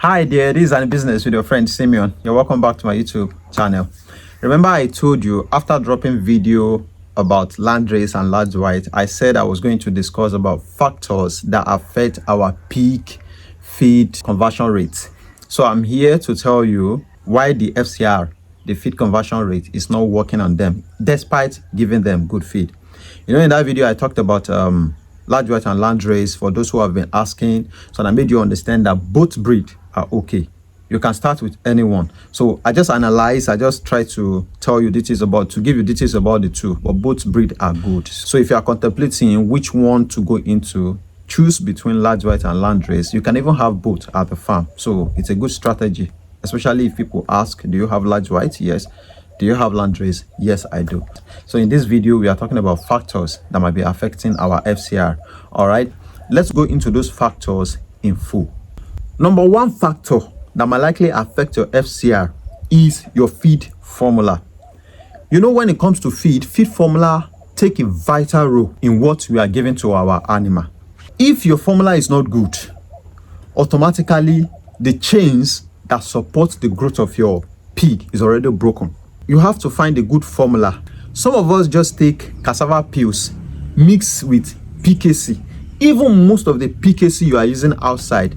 Hi there, this is AniBusiness with your friend Simeon. You're welcome back to my YouTube channel. Remember I told you after dropping video about landrace and large white, I said I was going to discuss about factors that affect our pig feed conversion rate. So I'm here to tell you why the FCR, the feed conversion rate, is not working on them despite giving them good feed. You know, in that video I talked about large white and landrace for those who have been asking, so I made you understand that both breed are okay. You can start with anyone. So I just try to tell you details about, to give you details about the two, but both breed are good. So if you are contemplating which one to go into, choose between large white and landrace. You can even have both at the farm, so it's a good strategy, especially if people ask, do you have large white? Yes. Do you have landrace? Yes, I do. So in this video we are talking about factors that might be affecting our FCR. All right, let's go into those factors in full. Number one factor that might likely affect your FCR is your feed formula. You know, when it comes to feed formula take a vital role in what we are giving to our animal. If your formula is not good, automatically the chains that support the growth of your pig is already broken. You have to find a good formula. Some of us just take cassava peels mixed with PKC. Even most of the PKC you are using outside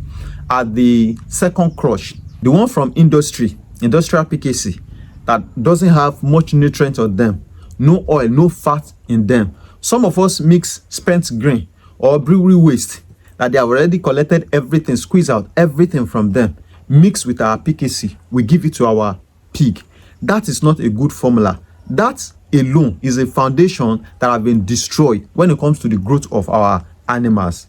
are the second crush, the one from industrial PKC that doesn't have much nutrient on them, no oil, no fat in them. Some of us mix spent grain or brewery waste that they have already collected everything, squeeze out everything from them, mix with our PKC, we give it to our pig. That is not a good formula. That alone is a foundation that has been destroyed when it comes to the growth of our animals.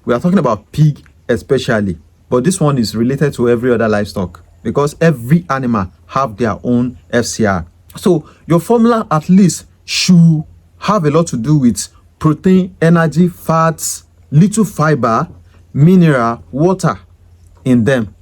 We are talking about pig especially, but this one is related to every other livestock because every animal have their own FCR. So your formula at least should have a lot to do with protein, energy, fats, little fiber, mineral, water in them.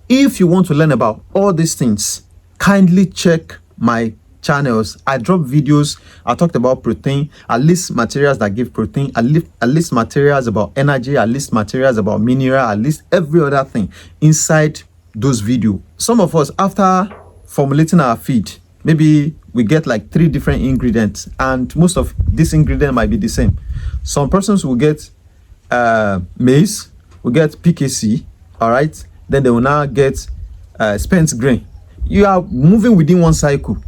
If you want to learn about all these things, kindly check my channels. I drop videos. I talked about protein. I list materials that give protein. I list materials about energy. I list materials about mineral. I list every other thing inside those videos. Some of us, after formulating our feed, maybe we get like 3 different ingredients, and most of these ingredients might be the same. Some persons will get maize, will get PKC, all right, then they will now get spent grain. You are moving within one cycle.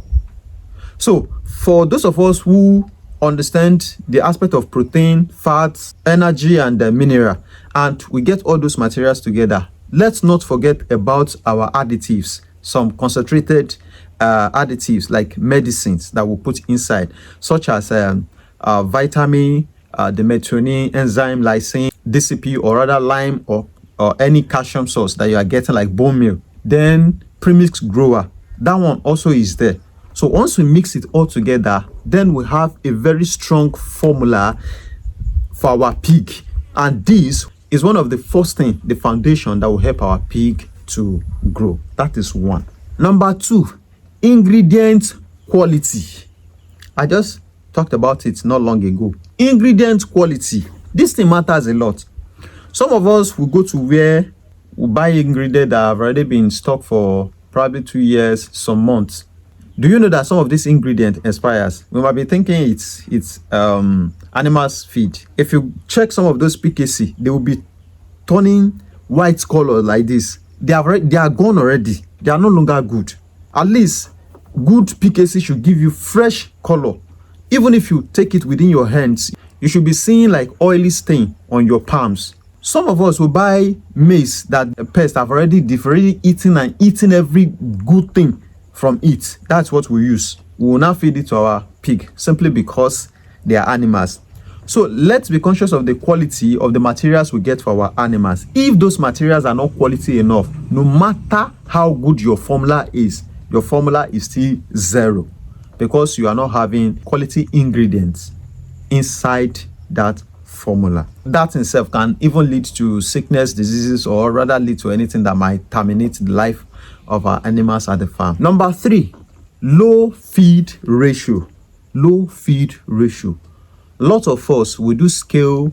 So for those of us who understand the aspect of protein, fats, energy, and mineral, and we get all those materials together, let's not forget about our additives, some concentrated additives like medicines that we put inside, such as vitamin, the methionine, enzyme, lysine, DCP, or rather lime, or any calcium source that you are getting like bone meal. Then premix grower, that one also is there. So once we mix it all together, then we have a very strong formula for our pig, and this is one of the first thing, the foundation that will help our pig to grow. That is one. Number 2, ingredient quality. I just talked about it not long ago. Ingredient quality, this thing matters a lot. Some of us will go to where we buy ingredients that have already been in stock for probably 2 years, some months. Do you know that some of this ingredient expires? We might be thinking it's animals feed. If you check some of those PKC, they will be turning white color like this. They are gone already. They are no longer good. At least good PKC should give you fresh color. Even if you take it within your hands, you should be seeing like oily stain on your palms. Some of us will buy maize that pests have already eaten every good thing from it. That's what we use. We will now feed it to our pig simply because they are animals. So let's be conscious of the quality of the materials we get for our animals. If those materials are not quality enough, no matter how good your formula is, your formula is still zero because you are not having quality ingredients inside that formula. That in itself can even lead to sickness, diseases, or rather lead to anything that might terminate the life of our animals at the farm. Number 3, low feed ratio. Low feed ratio. A lot of us will do scale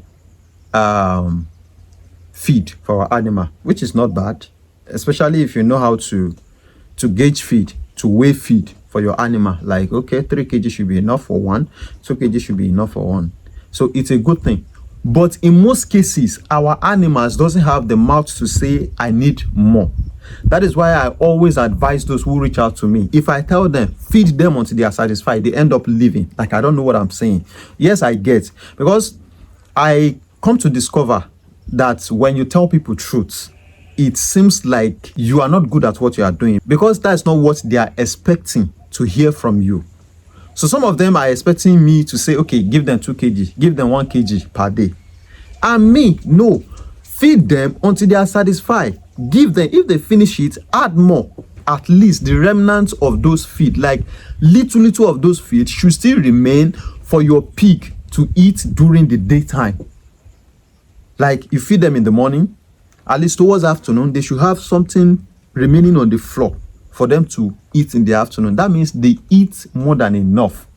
feed for our animal, which is not bad. especially if you know how to gauge feed, to weigh feed for your animal. Like, okay, 3 kg should be enough for one, 2 kg should be enough for one. So it's a good thing. But in most cases, our animals doesn't have the mouth to say, I need more. That is why I always advise those who reach out to me. If I tell them, feed them until they are satisfied, they end up leaving. Like, I don't know what I'm saying. Yes, I get. Because I come to discover that when you tell people truth, it seems like you are not good at what you are doing, because that's not what they are expecting to hear from you. So some of them are expecting me to say, okay, give them 2 kg, give them 1 kg per day. And me, no. Feed them until they are satisfied. Give them, if they finish it, add more. At least the remnants of those feed, like little of those feed, should still remain for your pig to eat during the daytime. Like, you feed them in the morning, at least towards afternoon, they should have something remaining on the floor for them to eat in the afternoon. That means they eat more than enough,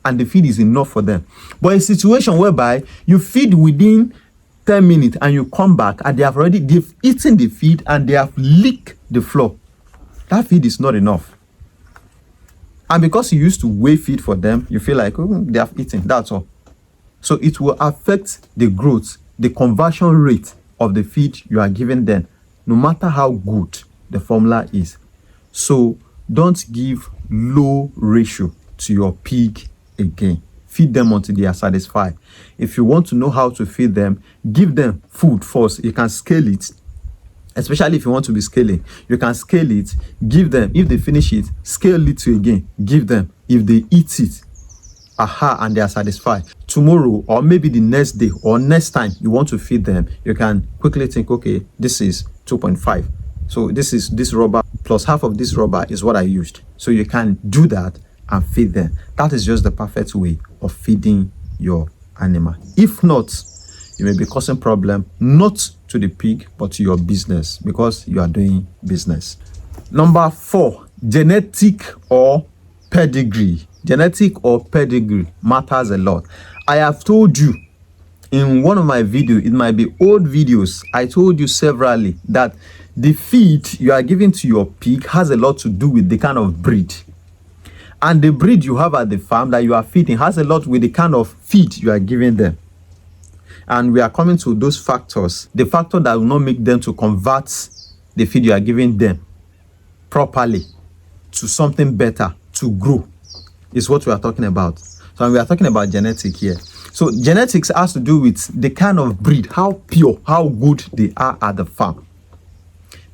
and the feed is enough for them. But a situation whereby you feed within 10 minutes and you come back and they've eaten the feed and they have licked the floor, that feed is not enough. And because you used to weigh feed for them, you feel like, oh, they have eaten, that's all. So it will affect the growth, the conversion rate of the feed you are giving them, no matter how good the formula is. So don't give low ratio to your pig again. Feed them until they are satisfied. If you want to know how to feed them, give them food first. You can scale it, especially if you want to be scaling. You can scale it, give them. If they finish it, scale it to again, give them. If they eat it, and they are satisfied, tomorrow or maybe the next day or next time you want to feed them, you can quickly think, okay, this is 2.5. So this rubber plus half of this rubber is what I used. So you can do that and feed them. That is just the perfect way of feeding your animal. If not, you may be causing problem, not to the pig, but to your business, because you are doing business. Number 4, genetic or pedigree. Genetic or pedigree matters a lot. I have told you in one of my videos, it might be old videos, I told you severally that the feed you are giving to your pig has a lot to do with the kind of breed. And the breed you have at the farm that you are feeding has a lot with the kind of feed you are giving them. And we are coming to those factors, the factor that will not make them to convert the feed you are giving them properly to something better, to grow, is what we are talking about. So we are talking about genetic here. So genetics has to do with the kind of breed, how pure, how good they are at the farm.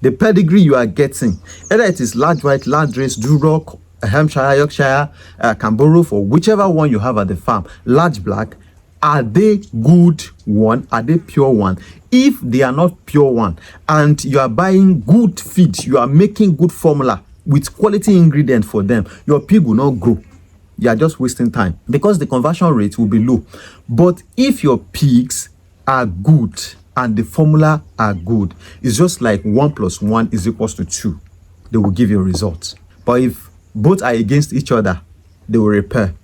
The pedigree you are getting, either it is large white, large race, Duroc, Hampshire, Yorkshire, Camberwolf, or whichever one you have at the farm, large black, are they good one? Are they pure one? If they are not pure one and you are buying good feed, you are making good formula with quality ingredients for them, your pig will not grow. You are just wasting time because the conversion rate will be low. But if your pigs are good and the formula are good, it's just like 1 + 1 = 2. They will give you a result. But if both are against each other, they will repair.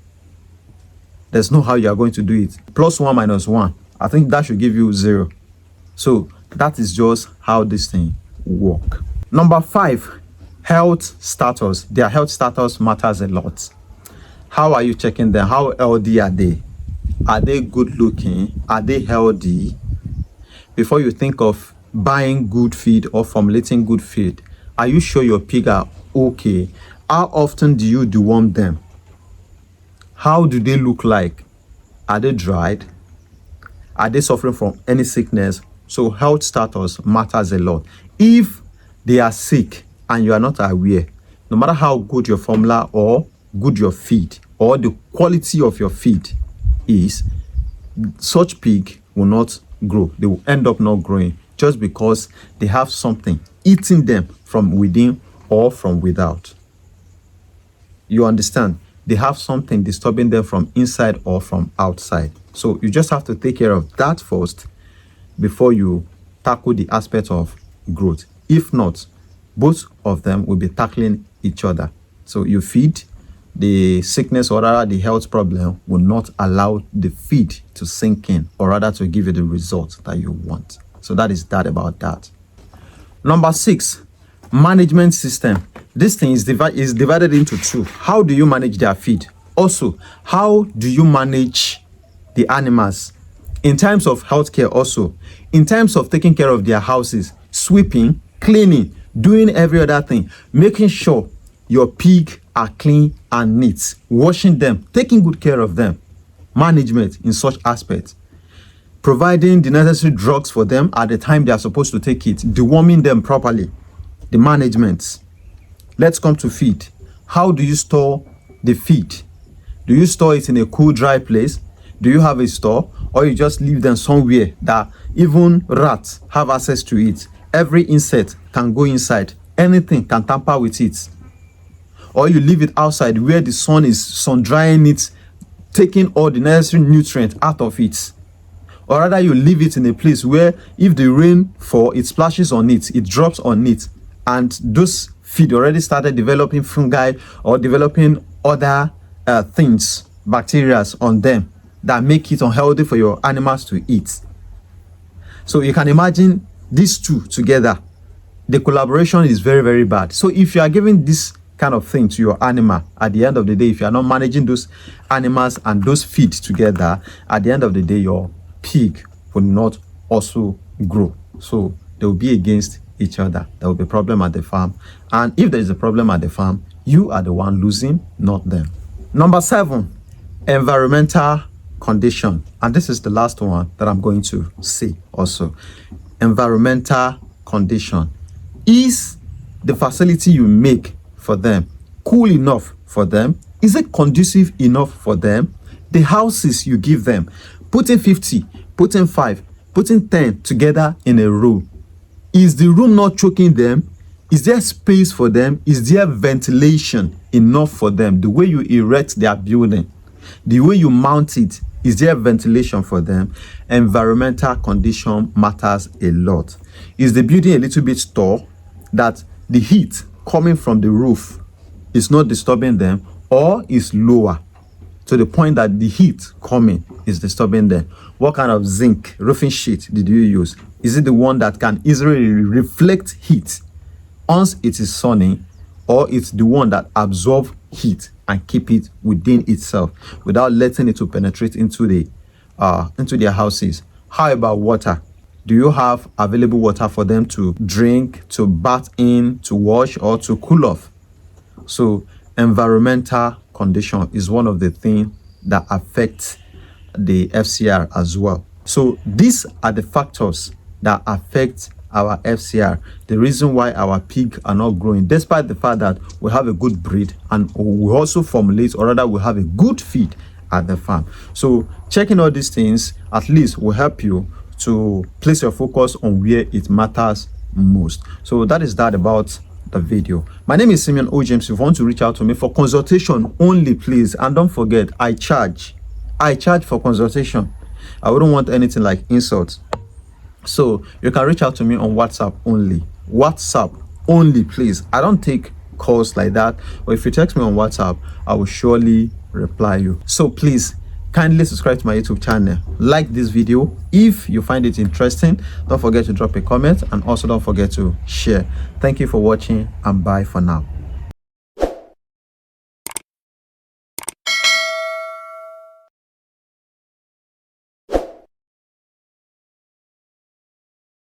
There's no how you are going to do it. +1 - 1, I think that should give you 0. So that is just how this thing work. Number 5, health status. Their health status matters a lot. How are you checking them? How healthy are they? Are they good looking? Are they healthy? Before you think of buying good feed or formulating good feed, are you sure your pig are okay? How often do you deworm them? How do they look like? Are they dried? Are they suffering from any sickness? So health status matters a lot. If they are sick and you are not aware, no matter how good your formula or good your feed or the quality of your feed is, such pig will not grow. They will end up not growing just because they have something eating them from within or from without. You understand? They have something disturbing them from inside or from outside. So you just have to take care of that first before you tackle the aspect of growth. If not, both of them will be tackling each other. So you feed, the sickness or rather the health problem will not allow the feed to sink in or rather to give you the result that you want. So that is that about that. Number 6, Management system. This thing is divided into two. How do you manage their feed? Also, how do you manage the animals? In terms of healthcare, also in terms of taking care of their houses, sweeping, cleaning, doing every other thing, making sure your pig are clean and neat, washing them, taking good care of them. Management in such aspects. Providing the necessary drugs for them at the time they are supposed to take it, deworming them properly. The management. Let's come to feed. How do you store the feed? Do you store it in a cool, dry place? Do you have a store, or you just leave them somewhere that even rats have access to it? Every insect can go inside. Anything can tamper with it. Or you leave it outside where the sun is sun drying it, taking all the necessary nutrients out of it. Or rather, you leave it in a place where if the rain falls, it splashes on it, it drops on it, and those feed already started developing fungi or developing other things, bacteria on them that make it unhealthy for your animals to eat. So you can imagine these two together. The collaboration is very, very bad. So if you are giving this kind of thing to your animal, at the end of the day, if you are not managing those animals and those feed together, at the end of the day, your pig will not also grow. So they will be against each other. There will be a problem at the farm. And if there is a problem at the farm, you are the one losing, not them. Number 7, environmental condition. And this is the last one that I'm going to say also. Environmental condition. Is the facility you make for them cool enough for them? Is it conducive enough for them? The houses you give them, putting 50, putting 5, putting 10 together in a row. Is the room not choking them? Is there space for them? Is there ventilation enough for them? The way you erect their building, the way you mount it, is there ventilation for them? Environmental condition matters a lot. Is the building a little bit tall that the heat coming from the roof is not disturbing them, or is lower to the point that the heat coming is disturbing them? What kind of zinc roofing sheet did you use? Is it the one that can easily reflect heat once it is sunny, or it's the one that absorbs heat and keep it within itself without letting it to penetrate into their houses? How about water? Do you have available water for them to drink, to bath in, to wash, or to cool off? So environmental condition is one of the things that affects the FCR as well. So these are the factors that affect our FCR, the reason why our pig are not growing, despite the fact that we have a good breed and we also formulate, or rather we have a good feed at the farm. So checking all these things at least will help you to place your focus on where it matters most. So that is that about the video. My name is Simeon O. James. If you want to reach out to me for consultation only, please, and don't forget, I charge for consultation. I wouldn't want anything like insults. So you can reach out to me on WhatsApp only, please. I don't take calls like that, but if you text me on WhatsApp, I will surely reply you. So please kindly subscribe to my YouTube channel, like this video if you find it interesting. Don't forget to drop a comment, and also don't forget to share. Thank you for watching, and bye for now.